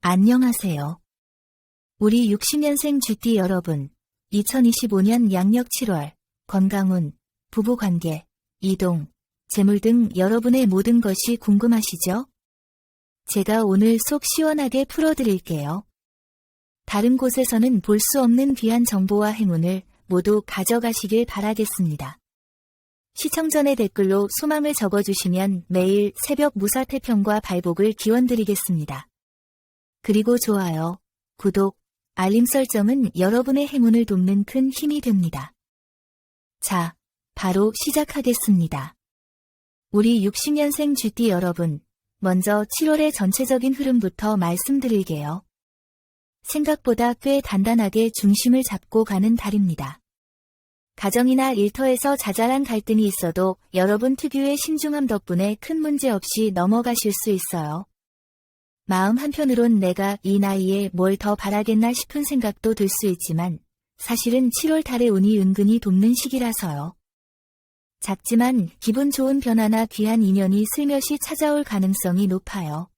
안녕하세요. 우리 60년생 GT 여러분, 2025년 양력 7월, 건강운, 부부관계, 이동, 재물 등 여러분의 모든 것이 궁금하시죠? 제가 오늘 속 시원하게 풀어드릴게요. 다른 곳에서는 볼 수 없는 귀한 정보와 행운을 모두 가져가시길 바라겠습니다. 시청 전에 댓글로 소망을 적어주시면 매일 새벽 무사태평과 발복을 기원드리겠습니다. 그리고 좋아요, 구독, 알림 설정은 여러분의 행운을 돕는 큰 힘이 됩니다. 자, 바로 시작하겠습니다. 우리 60년생 GT 여러분, 먼저 7월의 전체적인 흐름부터 말씀드릴게요. 생각보다 꽤 단단하게 중심을 잡고 가는 달입니다. 가정이나 일터에서 자잘한 갈등이 있어도 여러분 특유의 신중함 덕분에 큰 문제 없이 넘어가실 수 있어요. 마음 한편으론 내가 이 나이에 뭘 더 바라겠나 싶은 생각도 들 수 있지만 사실은 7월 달의 운이 은근히 돕는 시기라서요. 작지만 기분 좋은 변화나 귀한 인연이 슬며시 찾아올 가능성이 높아요.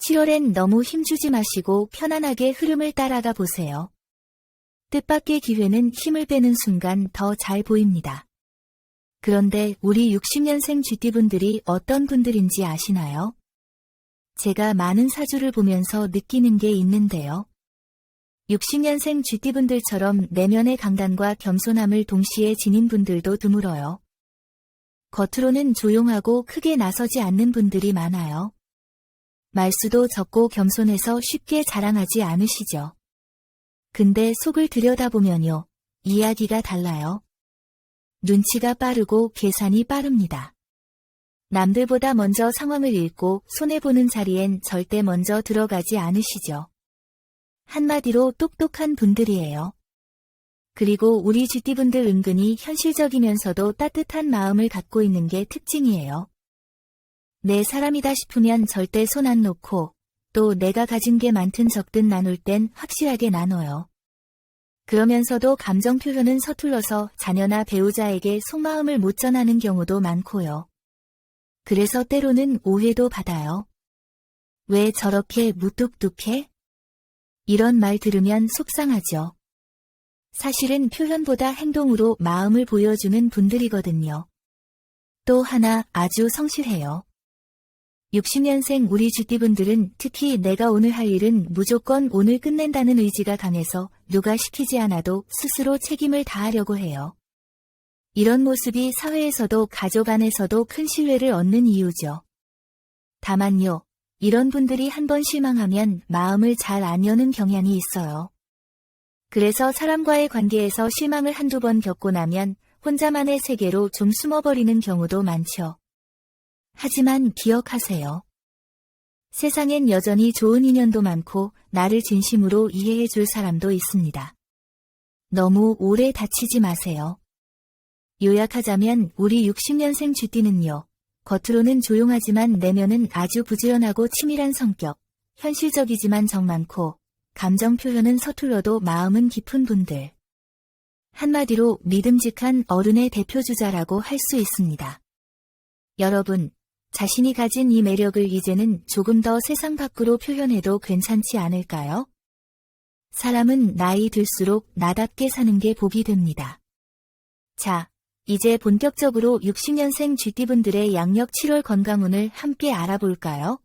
7월엔 너무 힘주지 마시고 편안하게 흐름을 따라가 보세요. 뜻밖의 기회는 힘을 빼는 순간 더 잘 보입니다. 그런데 우리 60년생 GT분들이 어떤 분들인지 아시나요? 제가 많은 사주를 보면서 느끼는 게 있는데요. 60년생 GT분들처럼 내면의 강단과 겸손함을 동시에 지닌 분들도 드물어요. 겉으로는 조용하고 크게 나서지 않는 분들이 많아요. 말수도 적고 겸손해서 쉽게 자랑하지 않으시죠. 근데 속을 들여다보면요, 이야기가 달라요. 눈치가 빠르고 계산이 빠릅니다. 남들보다 먼저 상황을 읽고 손해보는 자리엔 절대 먼저 들어가지 않으시죠. 한마디로 똑똑한 분들이에요. 그리고 우리 GT분들 은근히 현실적이면서도 따뜻한 마음을 갖고 있는 게 특징이에요. 내 사람이다 싶으면 절대 손 안 놓고 또 내가 가진 게 많든 적든 나눌 땐 확실하게 나눠요. 그러면서도 감정 표현은 서툴러서 자녀나 배우자에게 속마음을 못 전하는 경우도 많고요. 그래서 때로는 오해도 받아요. 왜 저렇게 무뚝뚝해? 이런 말 들으면 속상하죠. 사실은 표현보다 행동으로 마음을 보여주는 분들이거든요. 또 하나 아주 성실해요. 60년생 우리 GT분들은 특히 내가 오늘 할 일은 무조건 오늘 끝낸다는 의지가 강해서 누가 시키지 않아도 스스로 책임을 다하려고 해요. 이런 모습이 사회에서도 가족 안에서도 큰 신뢰를 얻는 이유죠. 다만요, 이런 분들이 한번 실망하면 마음을 잘 안 여는 경향이 있어요. 그래서 사람과의 관계에서 실망을 한두 번 겪고 나면 혼자만의 세계로 좀 숨어버리는 경우도 많죠. 하지만 기억하세요. 세상엔 여전히 좋은 인연도 많고 나를 진심으로 이해해 줄 사람도 있습니다. 너무 오래 다치지 마세요. 요약하자면 우리 60년생 GT는요, 겉으로는 조용하지만 내면은 아주 부지런하고 치밀한 성격, 현실적이지만 정 많고, 감정 표현은 서툴러도 마음은 깊은 분들. 한마디로 믿음직한 어른의 대표주자라고 할 수 있습니다. 여러분, 자신이 가진 이 매력을 이제는 조금 더 세상 밖으로 표현해도 괜찮지 않을까요? 사람은 나이 들수록 나답게 사는 게 복이 됩니다. 자, 이제 본격적으로 60년생 GT분들의 양력 7월 건강운을 함께 알아볼까요?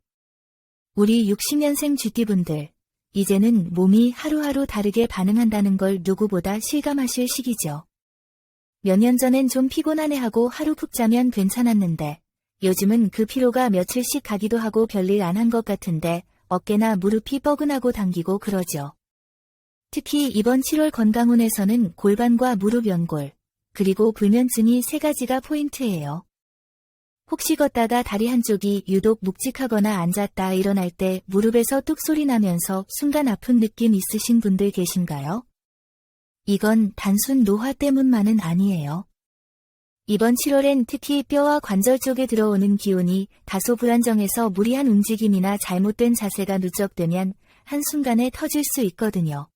우리 60년생 GT분들, 이제는 몸이 하루하루 다르게 반응한다는 걸 누구보다 실감하실 시기죠. 몇 년 전엔 좀 피곤하네 하고 하루 푹 자면 괜찮았는데 요즘은 그 피로가 며칠씩 가기도 하고 별일 안 한 것 같은데 어깨나 무릎이 뻐근하고 당기고 그러죠. 특히 이번 7월 건강운에서는 골반과 무릎 연골, 그리고 불면증이 3가지가 포인트예요. 혹시 걷다가 다리 한쪽이 유독 묵직하거나 앉았다 일어날 때 무릎에서 뚝 소리 나면서 순간 아픈 느낌 있으신 분들 계신가요? 이건 단순 노화 때문만은 아니에요. 이번 7월엔 특히 뼈와 관절 쪽에 들어오는 기운이 다소 불안정해서 무리한 움직임이나 잘못된 자세가 누적되면 한순간에 터질 수 있거든요.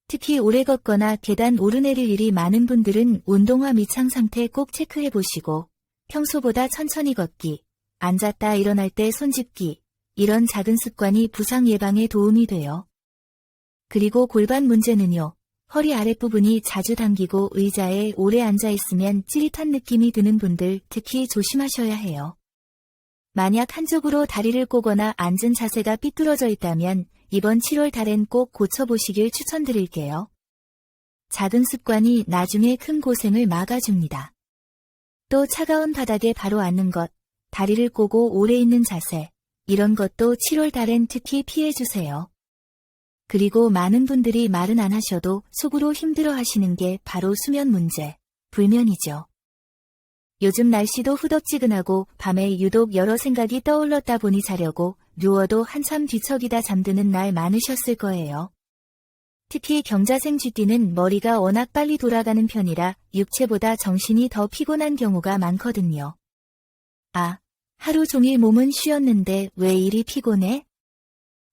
특히 오래 걷거나 계단 오르내릴 일이 많은 분들은 운동화 미창 상태 꼭 체크해 보시고 평소보다 천천히 걷기, 앉았다 일어날 때 손 짚기, 이런 작은 습관이 부상 예방에 도움이 돼요. 그리고 골반 문제는요. 허리 아랫부분이 자주 당기고 의자에 오래 앉아있으면 찌릿한 느낌이 드는 분들 특히 조심하셔야 해요. 만약 한쪽으로 다리를 꼬거나 앉은 자세가 삐뚤어져 있다면 이번 7월 달엔 꼭 고쳐보시길 추천드릴게요. 작은 습관이 나중에 큰 고생을 막아줍니다. 또 차가운 바닥에 바로 앉는 것, 다리를 꼬고 오래 있는 자세, 이런 것도 7월 달엔 특히 피해주세요. 그리고 많은 분들이 말은 안 하셔도 속으로 힘들어 하시는 게 바로 수면 문제, 불면이죠. 요즘 날씨도 후덥지근하고 밤에 유독 여러 생각이 떠올랐다 보니 자려고 누워도 한참 뒤척이다 잠드는 날 많으셨을 거예요. 특히 경자생 쥐띠는 머리가 워낙 빨리 돌아가는 편이라 육체보다 정신이 더 피곤한 경우가 많거든요. 아, 하루 종일 몸은 쉬었는데 왜 이리 피곤해?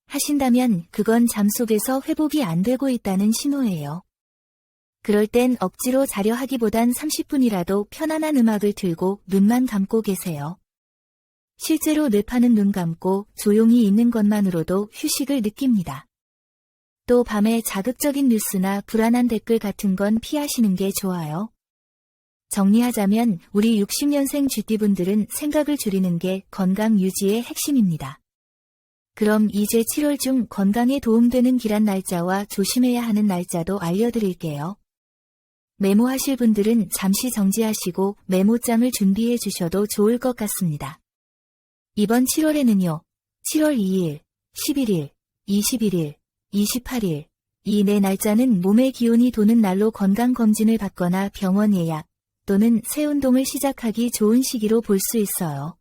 하신다면 그건 잠 속에서 회복이 안 되고 있다는 신호예요. 그럴 땐 억지로 자려 하기보단 30분이라도 편안한 음악을 틀고 눈만 감고 계세요. 실제로 뇌파는 눈 감고 조용히 있는 것만으로도 휴식을 느낍니다. 또 밤에 자극적인 뉴스나 불안한 댓글 같은 건 피하시는 게 좋아요. 정리하자면 우리 60년생 쥐띠분들은 생각을 줄이는 게 건강 유지의 핵심입니다. 그럼 이제 7월 중 건강에 도움되는 길한 날짜와 조심해야 하는 날짜도 알려드릴게요. 메모하실 분들은 잠시 정지하시고 메모장을 준비해 주셔도 좋을 것 같습니다. 이번 7월에는요, 7월 2일, 11일, 21일, 28일, 이 네 날짜는 몸의 기운이 도는 날로 건강검진을 받거나 병원 예약 또는 새 운동을 시작하기 좋은 시기로 볼 수 있어요.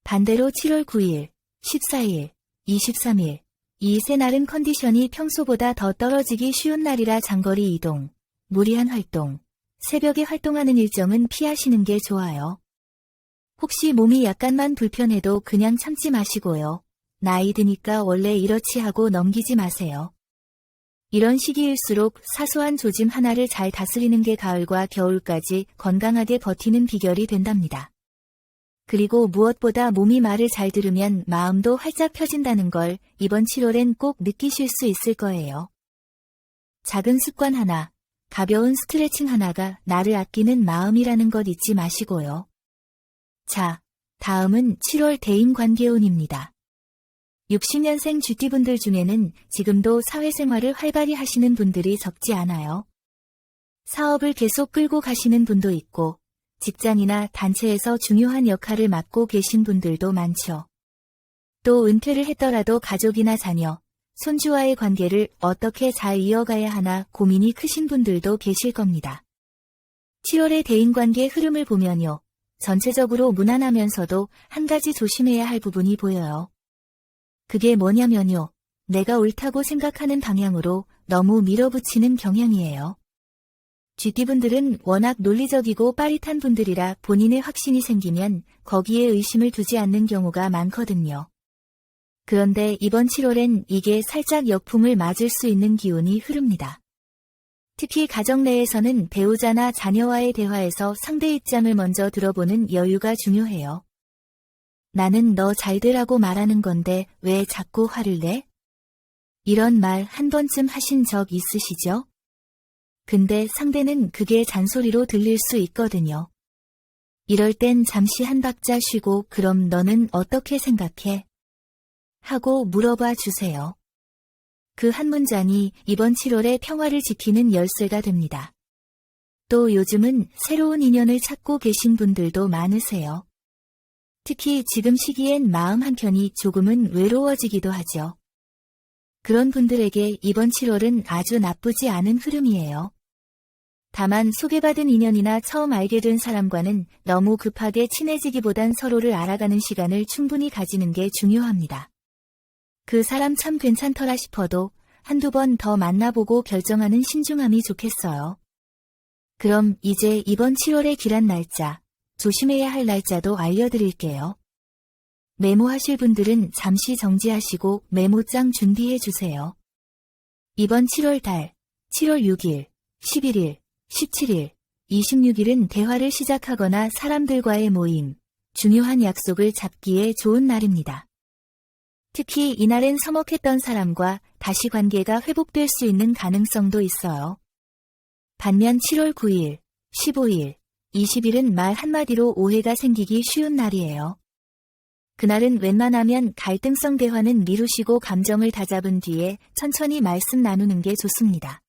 반대로 7월 9일, 14일, 23일, 이 세 날은 컨디션이 평소보다 더 떨어지기 쉬운 날이라 장거리 이동, 무리한 활동, 새벽에 활동하는 일정은 피하시는 게 좋아요. 혹시 몸이 약간만 불편해도 그냥 참지 마시고요. 나이 드니까 원래 이렇지 하고 넘기지 마세요. 이런 시기일수록 사소한 조짐 하나를 잘 다스리는 게 가을과 겨울까지 건강하게 버티는 비결이 된답니다. 그리고 무엇보다 몸이 말을 잘 들으면 마음도 활짝 펴진다는 걸 이번 7월엔 꼭 느끼실 수 있을 거예요. 작은 습관 하나, 가벼운 스트레칭 하나가 나를 아끼는 마음이라는 것 잊지 마시고요. 자, 다음은 7월 대인관계운입니다. 60년생 쥐띠분들 중에는 지금도 사회생활을 활발히 하시는 분들이 적지 않아요. 사업을 계속 끌고 가시는 분도 있고, 직장이나 단체에서 중요한 역할을 맡고 계신 분들도 많죠. 또 은퇴를 했더라도 가족이나 자녀, 손주와의 관계를 어떻게 잘 이어가야 하나 고민이 크신 분들도 계실 겁니다. 7월의 대인관계 흐름을 보면요. 전체적으로 무난하면서도 한 가지 조심해야 할 부분이 보여요. 그게 뭐냐면요. 내가 옳다고 생각하는 방향으로 너무 밀어붙이는 경향이에요. 쥐띠분들은 워낙 논리적이고 빠릿한 분들이라 본인의 확신이 생기면 거기에 의심을 두지 않는 경우가 많거든요. 그런데 이번 7월엔 이게 살짝 역풍을 맞을 수 있는 기운이 흐릅니다. 특히 가정 내에서는 배우자나 자녀와의 대화에서 상대 입장을 먼저 들어보는 여유가 중요해요. 나는 너 잘되라고 말하는 건데 왜 자꾸 화를 내? 이런 말 한 번쯤 하신 적 있으시죠? 근데 상대는 그게 잔소리로 들릴 수 있거든요. 이럴 땐 잠시 한 박자 쉬고 그럼 너는 어떻게 생각해? 하고 물어봐 주세요. 그 한 문장이 이번 7월의 평화를 지키는 열쇠가 됩니다. 또 요즘은 새로운 인연을 찾고 계신 분들도 많으세요. 특히 지금 시기엔 마음 한켠이 조금은 외로워지기도 하죠. 그런 분들에게 이번 7월은 아주 나쁘지 않은 흐름이에요. 다만 소개받은 인연이나 처음 알게 된 사람과는 너무 급하게 친해지기보단 서로를 알아가는 시간을 충분히 가지는 게 중요합니다. 그 사람 참 괜찮더라 싶어도 한두 번 더 만나보고 결정하는 신중함이 좋겠어요. 그럼 이제 이번 7월의 길한 날짜, 조심해야 할 날짜도 알려드릴게요. 메모하실 분들은 잠시 정지하시고 메모장 준비해 주세요. 이번 7월 달, 7월 6일, 11일, 17일, 26일은 대화를 시작하거나 사람들과의 모임, 중요한 약속을 잡기에 좋은 날입니다. 특히 이날엔 서먹했던 사람과 다시 관계가 회복될 수 있는 가능성도 있어요. 반면 7월 9일, 15일, 20일은 말 한마디로 오해가 생기기 쉬운 날이에요. 그날은 웬만하면 갈등성 대화는 미루시고 감정을 다잡은 뒤에 천천히 말씀 나누는 게 좋습니다.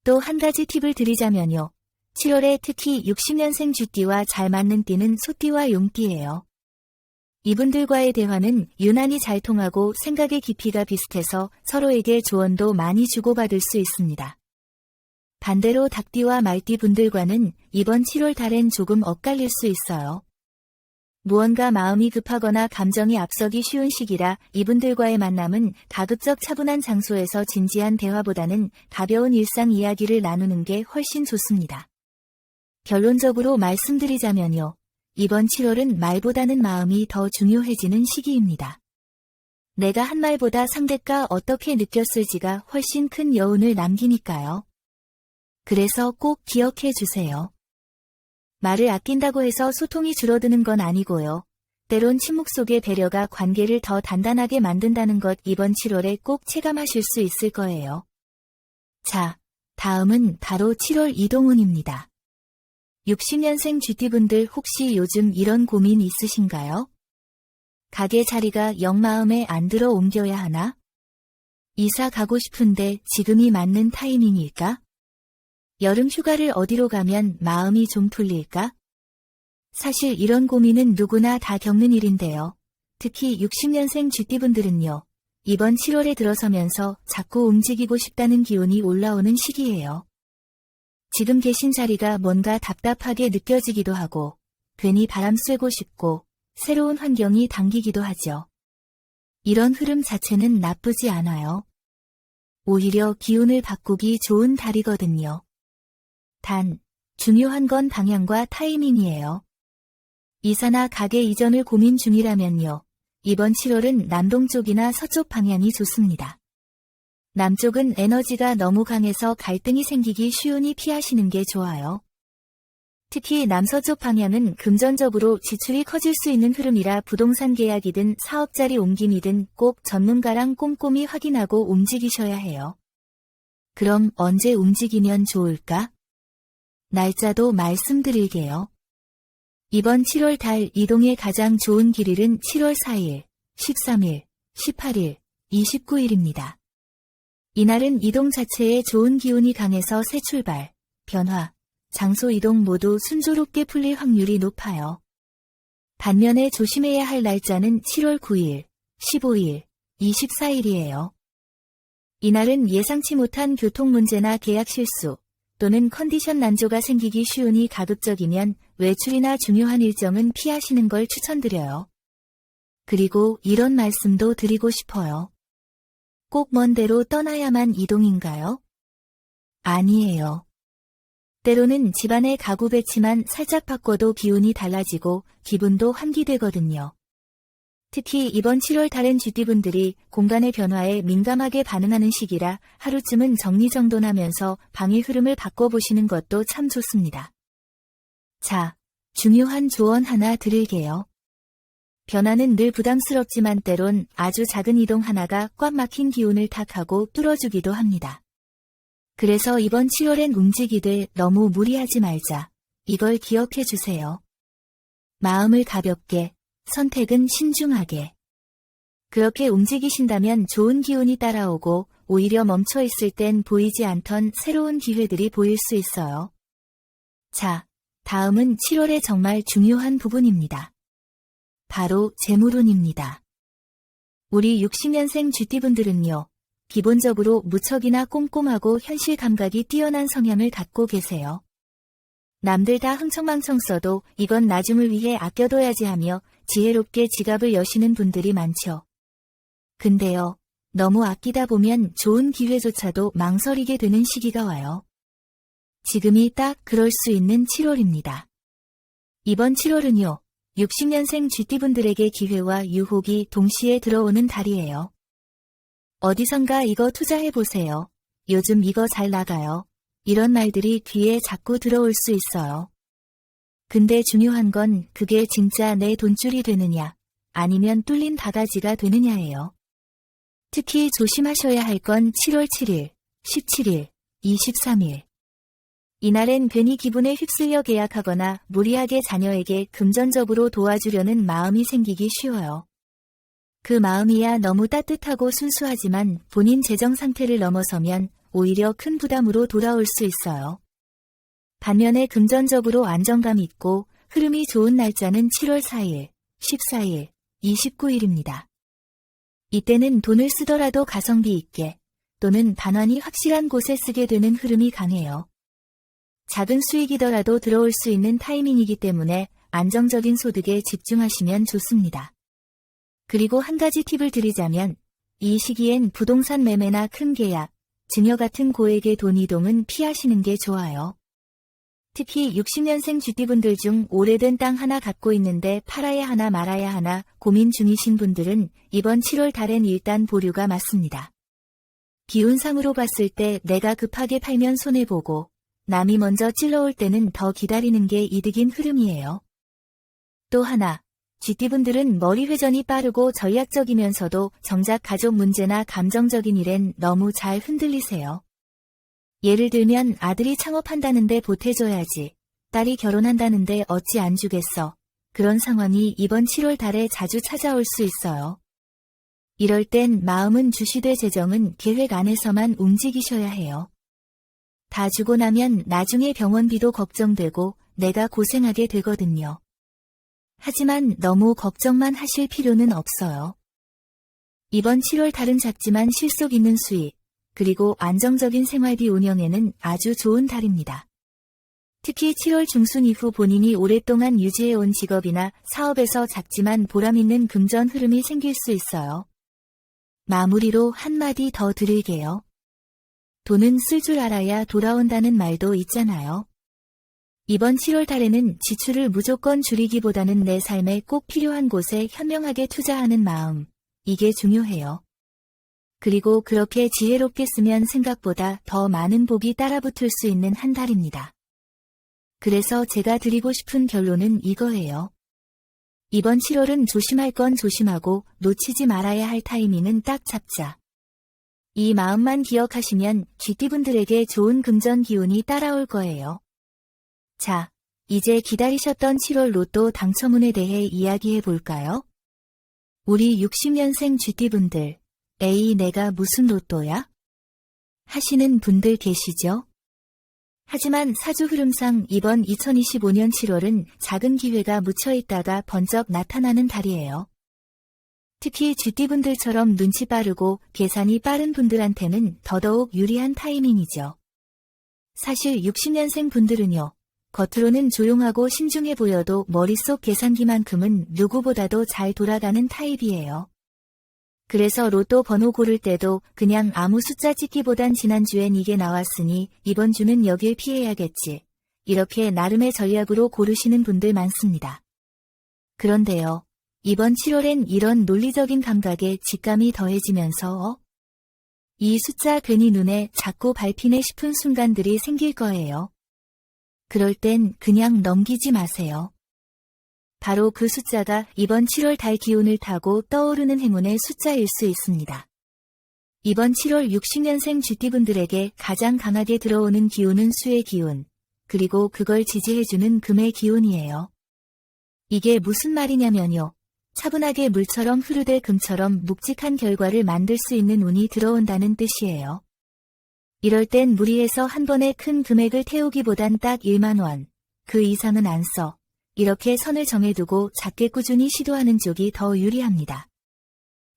또 한 가지 팁을 드리자면요. 7월에 특히 60년생 쥐띠와 잘 맞는 띠는 소띠와 용띠예요. 이분들과의 대화는 유난히 잘 통하고 생각의 깊이가 비슷해서 서로에게 조언도 많이 주고받을 수 있습니다. 반대로 닭띠와 말띠 분들과는 이번 7월 달엔 조금 엇갈릴 수 있어요. 무언가 마음이 급하거나 감정이 앞서기 쉬운 시기라 이분들과의 만남은 가급적 차분한 장소에서 진지한 대화보다는 가벼운 일상 이야기를 나누는 게 훨씬 좋습니다. 결론적으로 말씀드리자면요. 이번 7월은 말보다는 마음이 더 중요해지는 시기입니다. 내가 한 말보다 상대가 어떻게 느꼈을지가 훨씬 큰 여운을 남기니까요. 그래서 꼭 기억해 주세요. 말을 아낀다고 해서 소통이 줄어드는 건 아니고요. 때론 침묵 속의 배려가 관계를 더 단단하게 만든다는 것 이번 7월에 꼭 체감하실 수 있을 거예요. 자, 다음은 바로 7월 이동운입니다. 60년생 쥐띠분들 혹시 요즘 이런 고민 있으신가요? 가게 자리가 영 마음에 안 들어 옮겨야 하나? 이사 가고 싶은데 지금이 맞는 타이밍일까? 여름 휴가를 어디로 가면 마음이 좀 풀릴까? 사실 이런 고민은 누구나 다 겪는 일인데요. 특히 60년생 쥐띠분들은요. 이번 7월에 들어서면서 자꾸 움직이고 싶다는 기운이 올라오는 시기예요. 지금 계신 자리가 뭔가 답답하게 느껴지기도 하고 괜히 바람 쐬고 싶고 새로운 환경이 당기기도 하죠. 이런 흐름 자체는 나쁘지 않아요. 오히려 기운을 바꾸기 좋은 달이거든요. 단, 중요한 건 방향과 타이밍이에요. 이사나 가게 이전을 고민 중이라면요. 이번 7월은 남동쪽이나 서쪽 방향이 좋습니다. 남쪽은 에너지가 너무 강해서 갈등이 생기기 쉬우니 피하시는 게 좋아요. 특히 남서쪽 방향은 금전적으로 지출이 커질 수 있는 흐름이라 부동산 계약이든 사업 자리 옮김이든 꼭 전문가랑 꼼꼼히 확인하고 움직이셔야 해요. 그럼 언제 움직이면 좋을까? 날짜도 말씀드릴게요. 이번 7월 달 이동의 가장 좋은 길일은 7월 4일, 13일, 18일, 29일입니다. 이날은 이동 자체에 좋은 기운이 강해서 새 출발, 변화, 장소 이동 모두 순조롭게 풀릴 확률이 높아요. 반면에 조심해야 할 날짜는 7월 9일, 15일, 24일이에요. 이날은 예상치 못한 교통 문제나 계약 실수 또는 컨디션 난조가 생기기 쉬우니 가급적이면 외출이나 중요한 일정은 피하시는 걸 추천드려요. 그리고 이런 말씀도 드리고 싶어요. 꼭 먼 데로 떠나야만 이동인가요? 아니에요. 때로는 집안의 가구 배치만 살짝 바꿔도 기운이 달라지고 기분도 환기되거든요. 특히 이번 7월 달엔 쥐띠분들이 공간의 변화에 민감하게 반응하는 시기라 하루쯤은 정리정돈하면서 방의 흐름을 바꿔보시는 것도 참 좋습니다. 자, 중요한 조언 하나 드릴게요. 변화는 늘 부담스럽지만 때론 아주 작은 이동 하나가 꽉 막힌 기운을 탁하고 뚫어주기도 합니다. 그래서 이번 7월엔 움직이되 너무 무리하지 말자. 이걸 기억해 주세요. 마음을 가볍게, 선택은 신중하게. 그렇게 움직이신다면 좋은 기운이 따라오고 오히려 멈춰 있을 땐 보이지 않던 새로운 기회들이 보일 수 있어요. 자, 다음은 7월의 정말 중요한 부분입니다. 바로 재물운입니다. 우리 60년생 쥐띠분들은요. 기본적으로 무척이나 꼼꼼하고 현실 감각이 뛰어난 성향을 갖고 계세요. 남들 다 흥청망청 써도 이건 나중을 위해 아껴둬야지 하며 지혜롭게 지갑을 여시는 분들이 많죠. 근데요, 너무 아끼다 보면 좋은 기회조차도 망설이게 되는 시기가 와요. 지금이 딱 그럴 수 있는 7월입니다. 이번 7월은요, 60년생 쥐띠분들에게 기회와 유혹이 동시에 들어오는 달이에요. 어디선가 이거 투자해보세요. 요즘 이거 잘 나가요. 이런 말들이 귀에 자꾸 들어올 수 있어요. 근데 중요한 건 그게 진짜 내 돈줄이 되느냐, 아니면 뚫린 바가지가 되느냐예요. 특히 조심하셔야 할 건 7월 7일, 17일, 23일. 이날엔 괜히 기분에 휩쓸려 계약하거나 무리하게 자녀에게 금전적으로 도와주려는 마음이 생기기 쉬워요. 그 마음이야 너무 따뜻하고 순수하지만 본인 재정 상태를 넘어서면 오히려 큰 부담으로 돌아올 수 있어요. 반면에 금전적으로 안정감 있고 흐름이 좋은 날짜는 7월 4일, 14일, 29일입니다. 이때는 돈을 쓰더라도 가성비 있게 또는 반환이 확실한 곳에 쓰게 되는 흐름이 강해요. 작은 수익이더라도 들어올 수 있는 타이밍이기 때문에 안정적인 소득에 집중하시면 좋습니다. 그리고 한 가지 팁을 드리자면 이 시기엔 부동산 매매나 큰 계약, 증여 같은 고액의 돈 이동은 피하시는 게 좋아요. 특히 60년생 쥐띠분들 중 오래된 땅 하나 갖고 있는데 팔아야 하나 말아야 하나 고민 중이신 분들은 이번 7월 달엔 일단 보류가 맞습니다. 기운상으로 봤을 때 내가 급하게 팔면 손해보고 남이 먼저 찔러올 때는 더 기다리는 게 이득인 흐름이에요. 또 하나, 쥐띠분들은 머리 회전이 빠르고 전략적이면서도 정작 가족 문제나 감정적인 일엔 너무 잘 흔들리세요. 예를 들면 아들이 창업한다는데 보태줘야지, 딸이 결혼한다는데 어찌 안 주겠어. 그런 상황이 이번 7월 달에 자주 찾아올 수 있어요. 이럴 땐 마음은 주시되 재정은 계획 안에서만 움직이셔야 해요. 다 주고 나면 나중에 병원비도 걱정되고 내가 고생하게 되거든요. 하지만 너무 걱정만 하실 필요는 없어요. 이번 7월 달은 작지만 실속 있는 수익, 그리고 안정적인 생활비 운영에는 아주 좋은 달입니다. 특히 7월 중순 이후 본인이 오랫동안 유지해온 직업이나 사업에서 작지만 보람있는 금전 흐름이 생길 수 있어요. 마무리로 한마디 더 드릴게요. 돈은 쓸 줄 알아야 돌아온다는 말도 있잖아요. 이번 7월 달에는 지출을 무조건 줄이기보다는 내 삶에 꼭 필요한 곳에 현명하게 투자하는 마음, 이게 중요해요. 그리고 그렇게 지혜롭게 쓰면 생각보다 더 많은 복이 따라붙을 수 있는 한 달입니다. 그래서 제가 드리고 싶은 결론은 이거예요. 이번 7월은 조심할 건 조심하고 놓치지 말아야 할 타이밍은 딱 잡자. 이 마음만 기억하시면 쥐띠분들에게 좋은 금전 기운이 따라올 거예요. 자, 이제 기다리셨던 7월 로또 당첨운에 대해 이야기해 볼까요? 우리 60년생 쥐띠분들, 에이 내가 무슨 로또야? 하시는 분들 계시죠? 하지만 사주 흐름상 이번 2025년 7월은 작은 기회가 묻혀있다가 번쩍 나타나는 달이에요. 특히 쥐띠분들처럼 눈치 빠르고 계산이 빠른 분들한테는 더더욱 유리한 타이밍이죠. 사실 60년생 분들은요, 겉으로는 조용하고 신중해 보여도 머릿속 계산기만큼은 누구보다도 잘 돌아가는 타입이에요. 그래서 로또 번호 고를 때도 그냥 아무 숫자 찍기보단 지난주엔 이게 나왔으니 이번 주는 여길 피해야겠지. 이렇게 나름의 전략으로 고르시는 분들 많습니다. 그런데요, 이번 7월엔 이런 논리적인 감각에 직감이 더해지면서 이 숫자 괜히 눈에 자꾸 밟히네 싶은 순간들이 생길 거예요. 그럴 땐 그냥 넘기지 마세요. 바로 그 숫자가 이번 7월 달 기운을 타고 떠오르는 행운의 숫자일 수 있습니다. 이번 7월 60년생 쥐띠분들에게 가장 강하게 들어오는 기운은 수의 기운, 그리고 그걸 지지해주는 금의 기운이에요. 이게 무슨 말이냐면요. 차분하게 물처럼 흐르되 금처럼 묵직한 결과를 만들 수 있는 운이 들어온다는 뜻이에요. 이럴 땐 무리해서 한 번에 큰 금액을 태우기보단 딱 1만 원, 그 이상은 안 써. 이렇게 선을 정해두고 작게 꾸준히 시도하는 쪽이 더 유리합니다.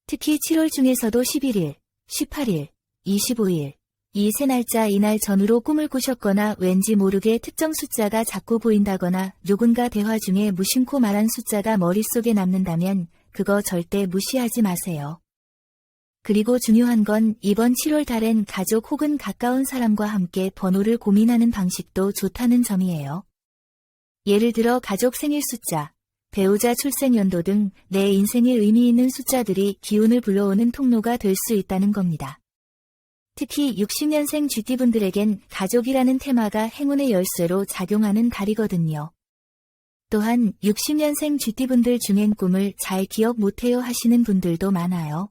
특히 7월 중에서도 11일, 18일, 25일, 이 세 날짜 이날 전후로 꿈을 꾸셨거나 왠지 모르게 특정 숫자가 자꾸 보인다거나 누군가 대화 중에 무심코 말한 숫자가 머릿속에 남는다면 그거 절대 무시하지 마세요. 그리고 중요한 건 이번 7월 달엔 가족 혹은 가까운 사람과 함께 번호를 고민하는 방식도 좋다는 점이에요. 예를 들어 가족 생일 숫자, 배우자 출생 연도 등 내 인생에 의미 있는 숫자들이 기운을 불러오는 통로가 될 수 있다는 겁니다. 특히 60년생 쥐띠분들에겐 가족이라는 테마가 행운의 열쇠로 작용하는 달이거든요. 또한 60년생 GT분들 중엔 꿈을 잘 기억 못해요 하시는 분들도 많아요.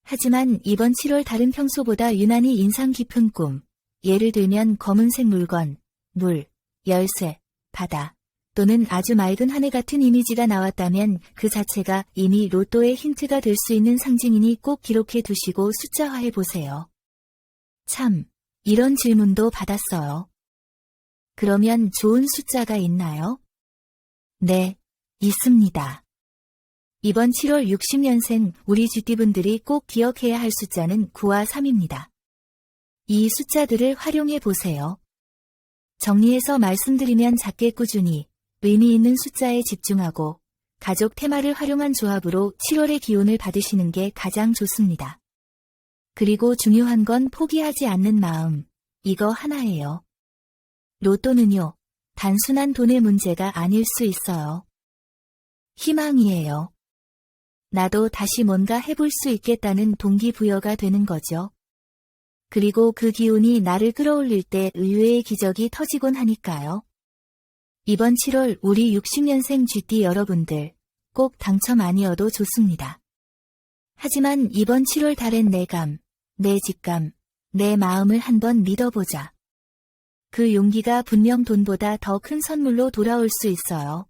하지만 이번 7월 달은 평소보다 유난히 인상 깊은 꿈, 예를 들면 검은색 물건, 물, 열쇠, 바다, 또는 아주 맑은 하늘 같은 이미지가 나왔다면 그 자체가 이미 로또의 힌트가 될 수 있는 상징이니 꼭 기록해 두시고 숫자화해 보세요. 참, 이런 질문도 받았어요. 그러면 좋은 숫자가 있나요? 네, 있습니다. 이번 7월 60년생 우리 GT분들이 꼭 기억해야 할 숫자는 9와 3입니다. 이 숫자들을 활용해 보세요. 정리해서 말씀드리면 작게 꾸준히 의미 있는 숫자에 집중하고 가족 테마를 활용한 조합으로 7월의 기운을 받으시는 게 가장 좋습니다. 그리고 중요한 건 포기하지 않는 마음, 이거 하나예요. 로또는요, 단순한 돈의 문제가 아닐 수 있어요. 희망이에요. 나도 다시 뭔가 해볼 수 있겠다는 동기부여가 되는 거죠. 그리고 그 기운이 나를 끌어올릴 때 의외의 기적이 터지곤 하니까요. 이번 7월 우리 60년생 GT 여러분들 꼭 당첨 아니어도 좋습니다. 하지만 이번 7월 달엔 내 감, 내 직감, 내 마음을 한번 믿어보자. 그 용기가 분명 돈보다 더 큰 선물로 돌아올 수 있어요.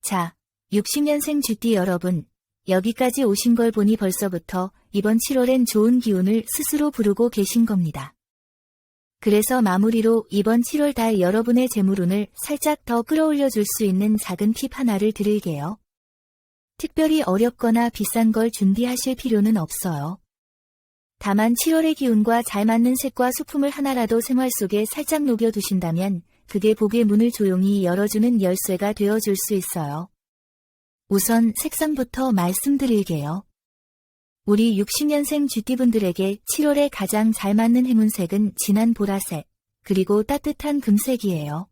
자, 60년생 GT 여러분, 여기까지 오신 걸 보니 벌써부터 이번 7월엔 좋은 기운을 스스로 부르고 계신 겁니다. 그래서 마무리로 이번 7월 달 여러분의 재물운을 살짝 더 끌어올려 줄 수 있는 작은 팁 하나를 드릴게요. 특별히 어렵거나 비싼 걸 준비하실 필요는 없어요. 다만 7월의 기운과 잘 맞는 색과 소품을 하나라도 생활 속에 살짝 녹여두신다면 그게 복의 문을 조용히 열어주는 열쇠가 되어줄 수 있어요. 우선 색상부터 말씀드릴게요. 우리 60년생 GT분들에게 7월에 가장 잘 맞는 행운색은 진한 보라색, 그리고 따뜻한 금색이에요.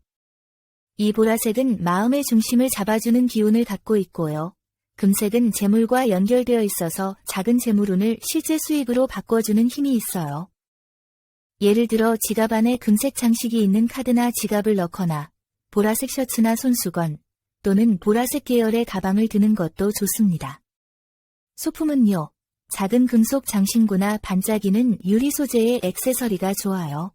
이 보라색은 마음의 중심을 잡아주는 기운을 갖고 있고요. 금색은 재물과 연결되어 있어서 작은 재물운을 실제 수익으로 바꿔주는 힘이 있어요. 예를 들어 지갑 안에 금색 장식이 있는 카드나 지갑을 넣거나 보라색 셔츠나 손수건 또는 보라색 계열의 가방을 드는 것도 좋습니다. 소품은요, 작은 금속 장신구나 반짝이는 유리 소재의 액세서리가 좋아요.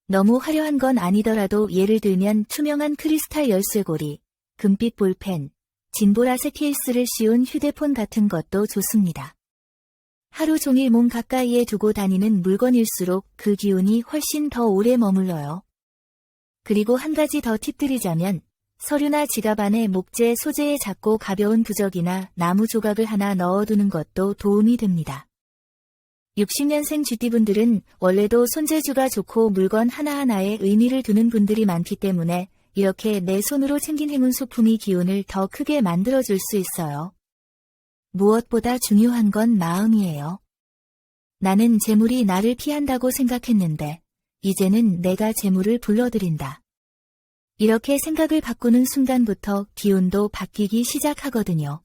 너무 화려한 건 아니더라도 예를 들면 투명한 크리스탈 열쇠고리, 금빛 볼펜, 진보라색 케이스를 씌운 휴대폰 같은 것도 좋습니다. 하루 종일 몸 가까이에 두고 다니는 물건일수록 그 기운이 훨씬 더 오래 머물러요. 그리고 한 가지 더 팁 드리자면 서류나 지갑 안에 목재 소재의 작고 가벼운 부적이나 나무 조각을 하나 넣어두는 것도 도움이 됩니다. 60년생 GT분들은 원래도 손재주가 좋고 물건 하나하나에 의미를 두는 분들이 많기 때문에 이렇게 내 손으로 챙긴 행운 소품이 기운을 더 크게 만들어줄 수 있어요. 무엇보다 중요한 건 마음이에요. 나는 재물이 나를 피한다고 생각했는데 이제는 내가 재물을 불러들인다. 이렇게 생각을 바꾸는 순간부터 기운도 바뀌기 시작하거든요.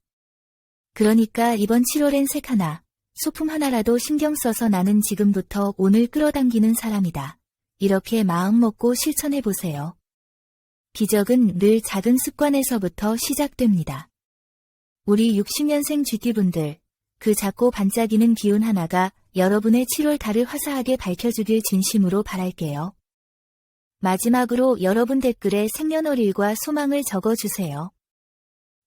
그러니까 이번 7월엔 색 하나, 소품 하나라도 신경 써서 나는 지금부터 오늘 끌어당기는 사람이다. 이렇게 마음 먹고 실천해보세요. 기적은 늘 작은 습관에서부터 시작됩니다. 우리 60년생 GT분들, 그 작고 반짝이는 기운 하나가 여러분의 7월 달을 화사하게 밝혀주길 진심으로 바랄게요. 마지막으로 여러분 댓글에 생년월일과 소망을 적어주세요.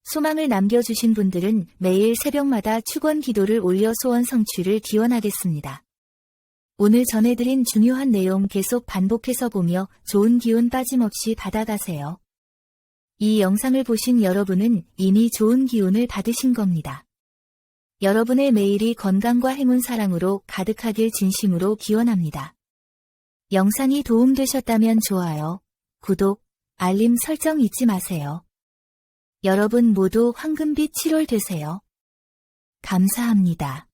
소망을 남겨주신 분들은 매일 새벽마다 축원 기도를 올려 소원 성취를 기원하겠습니다. 오늘 전해드린 중요한 내용 계속 반복해서 보며 좋은 기운 빠짐없이 받아가세요. 이 영상을 보신 여러분은 이미 좋은 기운을 받으신 겁니다. 여러분의 매일이 건강과 행운 사랑으로 가득하길 진심으로 기원합니다. 영상이 도움되셨다면 좋아요, 구독, 알림 설정 잊지 마세요. 여러분 모두 황금빛 7월 되세요. 감사합니다.